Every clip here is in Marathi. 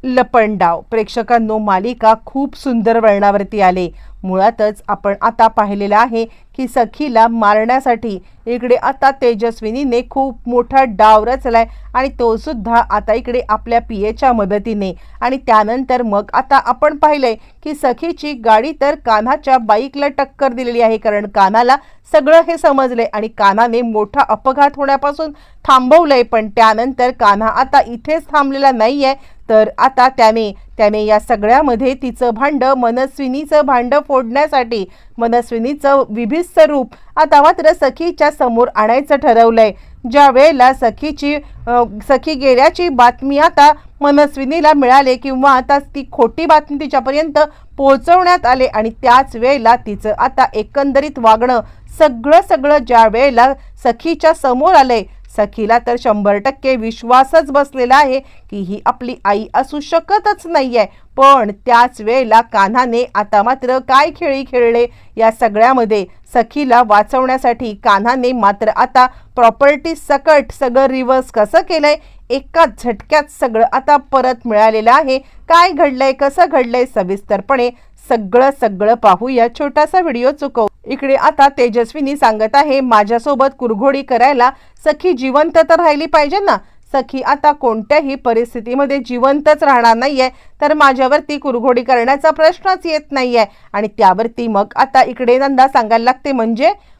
लपंडाव प्रेक्षकांनो, मालिका खूप सुंदर वळणावरती आले। मुळातच आपण आता पाहिलेलं आहे की सखीला मारण्यासाठी इकडे आता तेजस्विनीने खूप मोठा डाव रचलाय आणि तो सुद्धा आता इकडे आपल्या पीएच्या मदतीने। आणि त्यानंतर मग आता आपण पाहिलंय की सखीची गाडी तर कान्हाच्या बाईकला टक्कर दिलेली आहे, कारण कान्हाला सगळं हे समजले आणि कान्हाने मोठा अपघात होण्यापासून थांबवलंय। पण त्यानंतर कान्हा आता इथेच थांबलेला नाहीये, तर आता त्याने या सगळ्यामध्ये तिचं भांडं, मनस्विनीचं भांडं फोडण्यासाठी मनस्विनीचं विभिन्न रूप आता मात्र सखीच्या समोर आणायचं ठरवलंय। ज्या वेळेला सखी गेल्याची बातमी आता मनस्विनीला मिळाले किंवा आता ती खोटी बातमी तिच्यापर्यंत पोहोचवण्यात आले आणि त्याच वेळेला तिचं आता एकंदरीत वागणं सगळं ज्या वेळेला सखीच्या समोर आलंय, सखीला तर 100% विश्वासच बसलेला आहे की ही आपली आई असू शकतच नाहीये। पण त्याच वेळेला कान्हाने आता मात्र काय खेळी खेळले या सगळ्यामध्ये सखीला वाचवण्यासाठी कान्हाने मात्र आता प्रॉपर्टी सकट सगळं रिव्हर्स कसं केलंय, एका झटक्यात सगळं आता परत मिळालेलं आहे। काय घडलंय, कसं घडलंय, सविस्तरपणे सगळं पाहूया। छोटासा व्हिडिओ चुकव। इकडे आता तेजस्विनी सांगत आहे, माझ्यासोबत कुरघोडी करायला सखी जिवंत तर राहिली पाहिजे ना। सखी आता कोणत्याही परिस्थितीमध्ये जिवंतच राहणार नाहीये, तर माझ्यावरती कुरघोडी करण्याचा प्रश्नच येत नाहीये। आणि त्यावरती मग आता इकडे नंदा सांगायला लागते,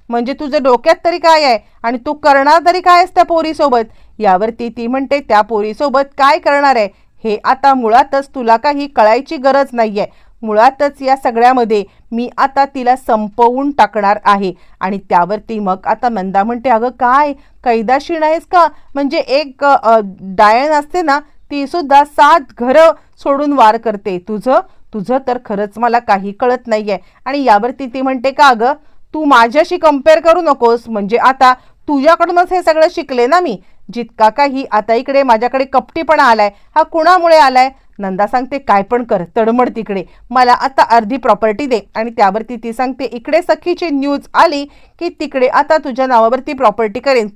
म्हणजे तुझं डोक्यात तरी काय आहे आणि तू करणार तरी काय आहेस त्या पोरीसोबत। यावरती ती म्हणते, त्या पोरीसोबत काय करणार आहे हे आता मुळातच तुला काही कळायची गरज नाहीये। मुळातच या सगळ्यामध्ये मी आता तिला संपवून टाकणार आहे। आणि त्यावरती मग आता नंदा म्हणते, अगं काय कैदाशी नाहीस का, म्हणजे एक डायन असते ना, ती सुद्धा 7 घरं सोडून वार करते, तुझं तर खरंच मला काही कळत नाहीये। आणि यावरती ती म्हणते, का अगं तू माझ्याशी कंपेअर करू नकोस, म्हणजे आता तुझ्याकडूनच हे सगळं शिकले ना मी। जितका काही आता इकडे माझ्याकडे कपटीपणा आलाय हा कुणामुळे आलाय। नंदा सांगते, काय पण कर, तडमड तिकडे, मला आता अर्धी प्रॉपर्टी दे। आणि त्यावरती ती सांगते, इकडे सखीची न्यूज आली की तिकडे आता तुझ्या नावावरती प्रॉपर्टी करेन,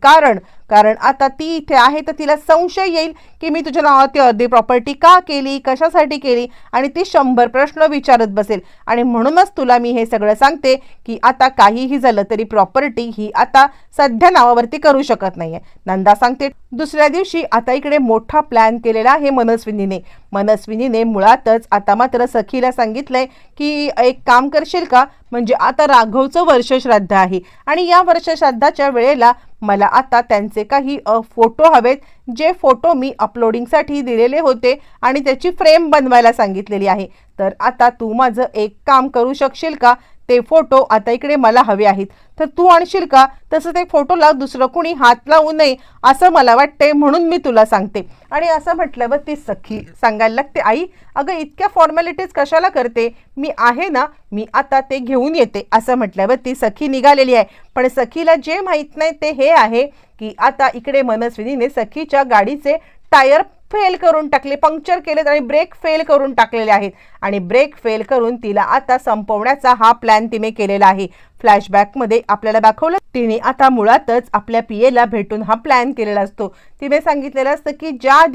कारण आता ती इथे आहे तर तिला संशय येईल की मी तुझ्या नावावरती अर्धी प्रॉपर्टी का केली, कशासाठी केली, आणि ती 100 प्रश्न विचारत बसेल। आणि म्हणूनच तुला मी हे सगळं सांगते की आता काहीही झालं तरी प्रॉपर्टी ही आता सध्या नावावरती करू शकत नाहीये। नंदा सांगते, दुसऱ्या दिवशी आता इकडे मोठा प्लॅन केलेला आहे मनस्विनीने मुळातच आता मात्र सखीला सांगितलंय की एक काम करशील का, म्हणजे आता राघवचं वर्षश्राद्ध आहे आणि या वर्षश्राद्धाच्या वेळेला मला आता त्यांचे काही फोटो हवेत, जे फोटो मी अपलोडिंगसाठी दिलेले होते आणि त्याची फ्रेम बनवायला सांगितलेली आहे। तर आता तू माझं एक काम करू शकशील का, ते फोटो आता इकडे मला हवे आहेत, तर तू आणशील का। तसं ते फोटोला दुसरं कोणी हात लावू नये असं मला वाटते, म्हणून मी तुला सांगते। आणि असं म्हटल्यावर ती सखी सांगायला लागते, आई अगं इतक्या फॉर्मॅलिटीज कशाला करते, मी आहे ना, मी आता ते घेऊन येते। असं म्हटल्यावर ती सखी निघालेली आहे। पण सखीला जे माहीत नाही ते हे आहे की आता इकडे मनस्विनीने सखीच्या गाडीचे टायर फेल करून टाकले, पंक्चर केलेत आणि ब्रेक फेल करून टाकलेले आहेत। आणि ब्रेक फेल करून तिला आता संपवण्याचा हा प्लॅन तिने केलेला आहे। फ्लॅशबॅकमध्ये आपल्याला दाखवलं, तिने आता मुळातच आपल्या पीएला भेटून हा प्लॅन केलेला असतो। तिने सांगितलेलं असतं की ज्या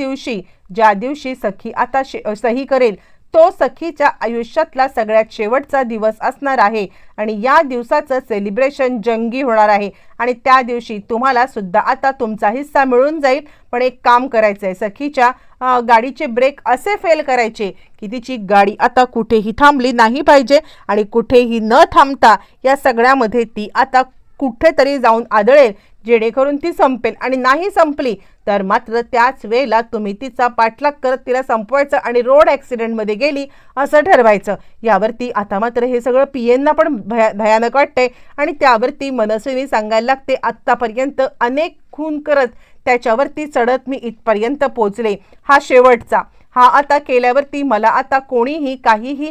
दिवशी सखी आता सही करेल तो सखीच्या आयुष्यातला सगळ्यात शेवटचा दिवस असणार आहे आणि या दिवसाचं सेलिब्रेशन जंगी होणार आहे आणि त्या दिवशी तुम्हाला सुद्धा आता तुमचा हिस्सा मिळून जाईल। पण एक काम करायचं आहे, सखीच्या गाडीचे ब्रेक असे फेल करायचे की तिची गाडी आता कुठेही थांबली नाही पाहिजे आणि कुठेही न थांबता या सगळ्यामध्ये ती आता कुठेतरी जाऊन आदळेल, जेणेकरून ती संपेल। आणि नाही संपली तर मात्र त्याच वेळेला तुम्ही तिचा पाठलाग करत तिला संपवायचं आणि रोड ॲक्सिडेंटमध्ये गेली असं ठरवायचं। यावरती आता मात्र हे सगळं पीएंना पण भयानक वाटतंय आणि त्यावरती मनस्विनी सांगायला लागते, आत्तापर्यंत अनेक खून करत त्याच्यावरती चढत मी इथपर्यंत पोचले, हा शेवटचा, हा आता केल्यावरती मला आता कोणीही काहीही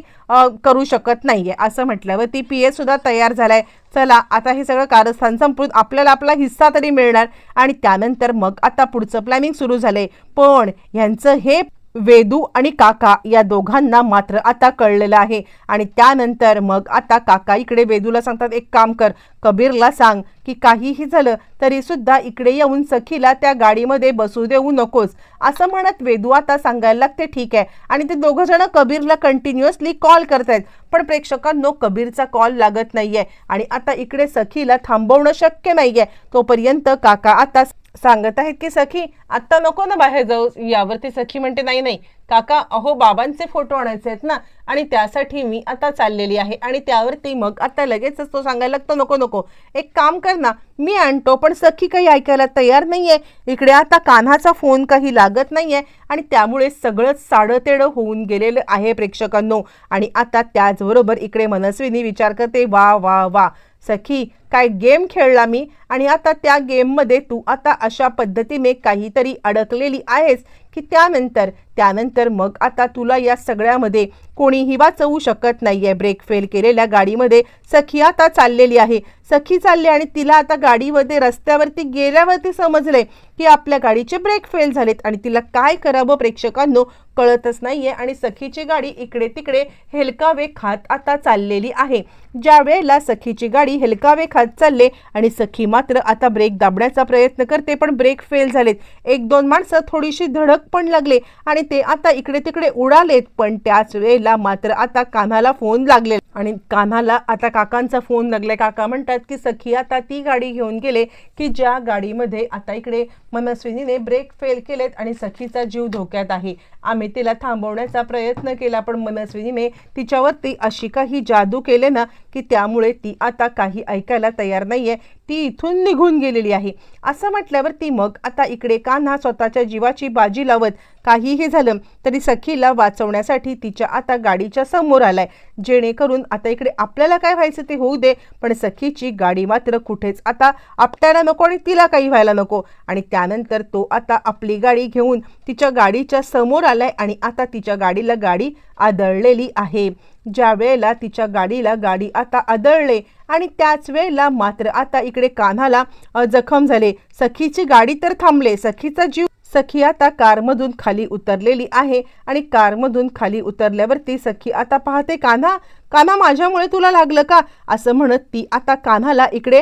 करू शकत नाहीये। असं म्हटल्यावरती पीए सुद्धा तयार झालाय, चला आता हे सगळं कारस्थान संपवून आपल्याला आपला हिस्सा तरी मिळणार। आणि त्यानंतर मग आता पुढचं प्लॅनिंग सुरू झालंय। पण यांचं हे वेदू आणि काका या दोघांना मात्र आता कळलेलं आहे। आणि त्यानंतर मग आता काका इकडे वेदूला सांगतात, एक काम कर, कबीरला सांग की काहीही झालं तरी सुद्धा इकडे येऊन सखीला त्या गाडीमध्ये बसू देऊ नकोस असं म्हणत वेदू आता सांगायला लागते ठीक आहे. आणि ते दोघं जण कबीरला कंटिन्युअसली कॉल करतायत, पण प्रेक्षकांनो कबीरचा कॉल लागत नाहीये आणि आता इकडे सखीला थांबवणं शक्य नाहीये. तोपर्यंत काका आता सांगत आहेत की सखी आत्ता नको ना बाहेर जाऊ. यावरती सखी म्हणते नाही नाही काका, अहो बाबांचे फोटो आणायचे आहेत ना आणि त्यासाठी मी आता चाललेली आहे. आणि त्यावरती मग आता लगेचच तो सांगायला लागतो नको नको एक काम कर ना मी आणतो. पण सखी काही ऐकायला तयार नाहीये. इकडे आता कान्हाचा फोन काही लागत नाहीये आणि त्यामुळे सगळंच साडतेडं होऊन गेलेलं आहे प्रेक्षकांनो. आणि आता त्याचबरोबर इकडे मनस्विनी विचार करते वा वा वा सखी काय गेम खेळला मी आणि आता त्या गेममध्ये तू आता अशा पद्धतीने काहीतरी अडकलेली आहेस की त्यानंतर मग आता तुला या सगळ्यामध्ये कोणीही वाचवू शकत नाहीये. ब्रेक फेल केलेल्या गाडीमध्ये सखी आता चाललेली आहे. सखी चालली आणि तिला आता गाडीमध्ये रस्त्यावरती गेल्यावरती समजले की आपल्या गाडीचे ब्रेक फेल झालेत आणि तिला काय करावं प्रेक्षकांनो कळतच नाहीये. आणि सखीची गाडी इकडे तिकडे हेलकावे खात आता चाललेली आहे. ज्या वेळेला सखीची गाडी हेलकावे खात चालले आणि सखी मात्र आता ब्रेक दाबण्याचा प्रयत्न करते पण ब्रेक फेल झालेत. एक दोन माणसं थोडीशी धडक पण लागले आणि ते आता इकडे तिकडे उडालेत. पण त्याच वेळेला मात्र आता कान्हाला फोन लागले आणि कान्हाला आता काकांचा फोन लागलाय. काका म्हणतात की सखी आता ती गाडी घेऊन गेले की ज्या गाडीमध्ये आता इकडे मनस्विनीने ब्रेक फेल केलेत आणि सखीचा जीव धोक्यात आहे. आम्ही तिला थांबवण्याचा प्रयत्न केला पण मनस्विनीने तिच्यावरती अशी काही जादू केले ना की त्यामुळे ती आता काही ऐकायला तयार नाहीये. ती इथून निघून गेलेली आहे. असं म्हटल्यावरती मग आता इकडे कान्हा स्वतःच्या जीवाची बाजी लावत काहीही झालं तरी सखीला वाचवण्यासाठी तिच्या आता गाडीच्या समोर आलाय. जेणेकरून आता इकडे आपल्याला काय व्हायचं ते होऊ दे पण सखीची गाडी मात्र कुठेच आता आपटायला नको आणि तिला काही व्हायला नको. आणि त्यानंतर तो आता आपली गाडी घेऊन तिच्या गाडीच्या समोर आलाय आणि आता तिच्या गाडीला गाडी आदळलेली आहे. ज्या वेळेला तिच्या गाडीला गाडी आता आदळले आणि त्याच वेळेला मात्र आता इकडे कान्हाला जखम झाले. सखीची गाडी तर थांबले, सखीचा जीव सखी आता कारमधून खाली उतरलेली आहे आणि कारमधून खाली उतरल्यावरती सखी आता पाहते कान्हा कान्हा माझ्यामुळे तुला लागलं का असं म्हणत ती आता कान्हाला इकडे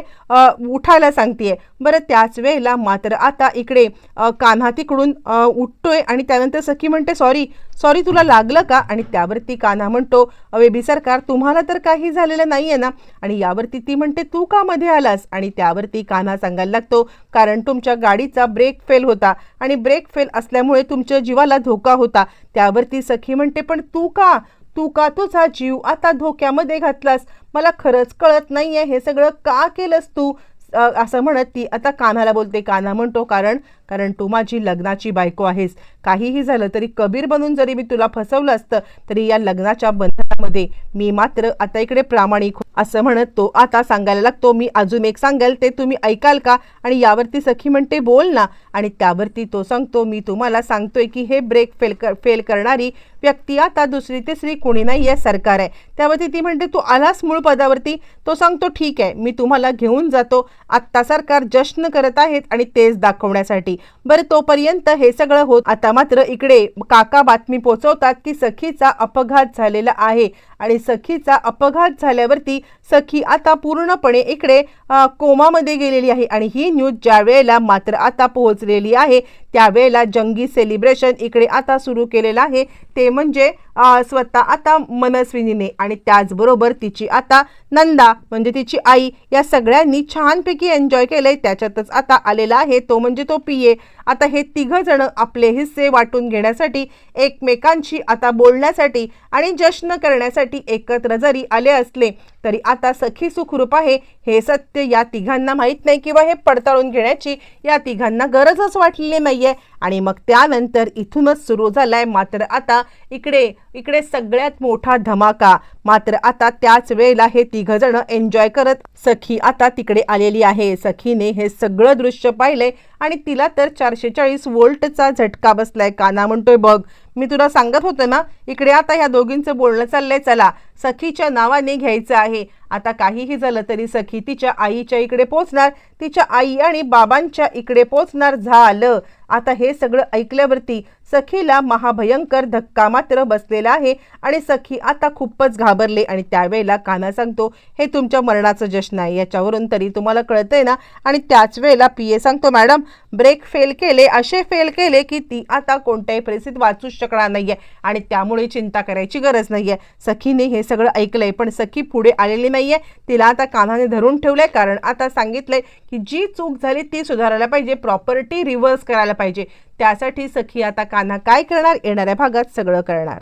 उठायला सांगतेय. बरं त्याच वेळेला मात्र आता इकडे कान्हा तिकडून उठतोय आणि त्यानंतर सखी म्हणते सॉरी सॉरी तुला लागलं का. आणि त्यावरती कान्हा म्हणतो बेबी सरकार तुम्हाला तर काही झालेलं नाहीये ना. आणि यावरती ती म्हणते तू का मध्ये आलास. आणि त्यावरती कान्हा सांगायला लागतो कारण तुमच्या गाडीचा ब्रेक फेल होता आणि ब्रेक फेल असल्यामुळे तुमच्या जीवाला धोका होता. त्यावरती सखी म्हणते पण तू का तुझा जीव आता धोक्यामध्ये घातलास. मला खरंच कळत नाहीये हे सगळं का केलंस तू असं म्हणत ती आता कान्हाला बोलते. कान्हा म्हणतो कारण तू माझी लग्नाची बायको आहेस. काहीही झालं तरी कबीर बनून जरी मी तुला फसवलं असतं तरी या लग्नाच्या बंधनामध्ये मी मात्र आता इकडे प्रामाणिक असं म्हणत तो आता सांगायला लागतो मी अजून एक सांगेल ते तुम्ही ऐकाल का. आणि यावरती सखी म्हणते बोल ना. आणि त्यावरती तो सांगतो मी तुम्हाला सांगतोय की हे ब्रेक फेल करणारी व्यक्ती आता दुसरी तिसरी कोणी नाही आहे सरकार आहे. त्यावरती ती म्हणते तू आलास मूळ पदावरती. तो सांगतो ठीक आहे मी तुम्हाला घेऊन जातो. आत्ता सरकार जश्न करत आहेत आणि तेच दाखवण्यासाठी. बरं तोपर्यंत हे सगळं होत आता मात्र इकडे काका बातमी पोहोचवतात की सखीचा अपघात झालेला आहे. आणि सखीचा अपघात झाल्यावरती सखी आता पूर्णपणे इकडे कोमामध्ये गेलेली आहे. आणि ही न्यूज ज्या वेळेला मात्र आता पोहोचलेली आहे त्यावेळेला जंगी सेलिब्रेशन इकडे आता सुरू केलेलं आहे. ते म्हणजे स्वतः आता मनस्विनीने आणि त्याचबरोबर तिची आता नंदा म्हणजे तिची आई या सगळ्यांनी छानपैकी एन्जॉय केलंय. त्याच्यातच आता आलेला आहे तो म्हणजे तो पिये. आता हे तिघं जण आपले हिस्से वाटून घेण्यासाठी एकमेकांशी आता बोलण्यासाठी आणि जश्न करण्यासाठी एकत्र जरी आले असले तरी आता सखी सुखरूप आहे हे सत्य या तिघांना माहीत नाही किंवा हे पडताळून घेण्याची या तिघांना गरजच वाटलेली नाहीये. आणि मग त्यानंतर इथूनच सुरू झालाय मात्र आता इकडे सगळ्यात मोठा धमाका. मात्र आता त्याच वेळेला हे तिघ जण एन्जॉय करत सखी आता तिकडे आलेली आहे. सखीने हे सगळं दृश्य पाहिलंय आणि तिला तर 440 वोल्टचा झटका बसलाय. कान्हा म्हणतोय बघ मी तुला सांगत होतो ना इकडे आता ह्या दोघींचं बोलणं चाललंय, चला सखीच्या नावाने घ्यायचं आहे. आता काहीही झालं तरी सखी तिच्या आईच्या इकडे पोचणार, तिच्या आई आणि बाबांच्या इकडे पोचणार. झालं. आता हे सगळं ऐकल्यावरती सखीला महाभयंकर धक्का मात्र बसलेला आहे आणि सखी आता खूपच घाबरले. आणि त्यावेळेला कान्हा सांगतो, हे तुमच्या मरणाचं जश्न आहे, याच्यावरून तरी तुम्हाला कळतंय ना. आणि त्याच वेळेला पीए सांगतो, मॅडम ब्रेक फेल केले, असे फेल केले की ती आता कोणत्याही परिस्थितीत वाचूच शकणार नाहीये आणि त्यामुळे चिंता करायची गरज नाहीये. सखीने हे सगळं ऐकलंय, पण सखी पुढे आलेली नाहीये. तिला आता कान्हाने धरून ठेवलंय, कारण आता सांगितलंय की जी चूक झाली ती सुधारायला पाहिजे, प्रॉपर्टी रिव्हर्स करायला पाहिजे. त्यासाठी सखी आता कान्हा काय करणार, येणाऱ्या भागात सगळं करणार.